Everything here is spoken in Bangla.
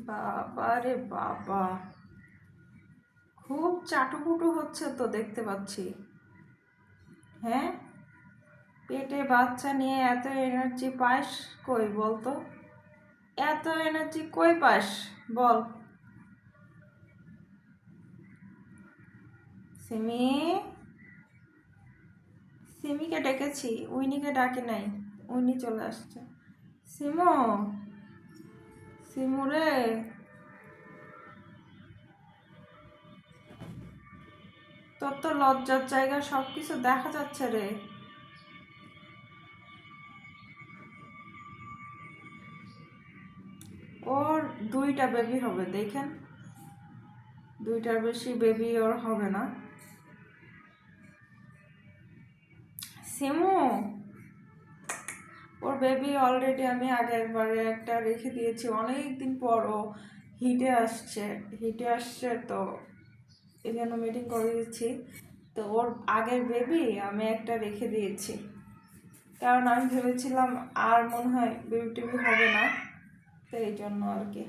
বাবা রে বাবা, খুব চাটুকুটু হচ্ছে তো দেখতে পাচ্ছি। হ্যাঁ, পেটে বাচ্চা নিয়ে এত এনার্জি পাস কই বলতো? এত এনার্জি কই পাস বল? সিমি, সিমিকে ডেকেছি, উইনিকে ডাকি নাই, উইনি চলে আসছে। সিমু, সিমু রে, তোর তো লজ্জার জায়গা সবকিছু দেখা যাচ্ছে রে। ওর 2টা বেবি হবে, দেখেন, 2টার বেশি বেবি ওর হবে না। সিমু, ওর বেবি অলরেডি আমি আগের বারে একটা রেখে দিয়েছি, অনেক দিন পর ও হিটে আসছে তো এই জন্য মিটিং করে দিচ্ছি। তো ওর আগের বেবি আমি একটা রেখে দিয়েছি, কারণ আমি ভেবেছিলাম আর মনে হয় বেবি টেবি হবে না, তো এই জন্য আর কি।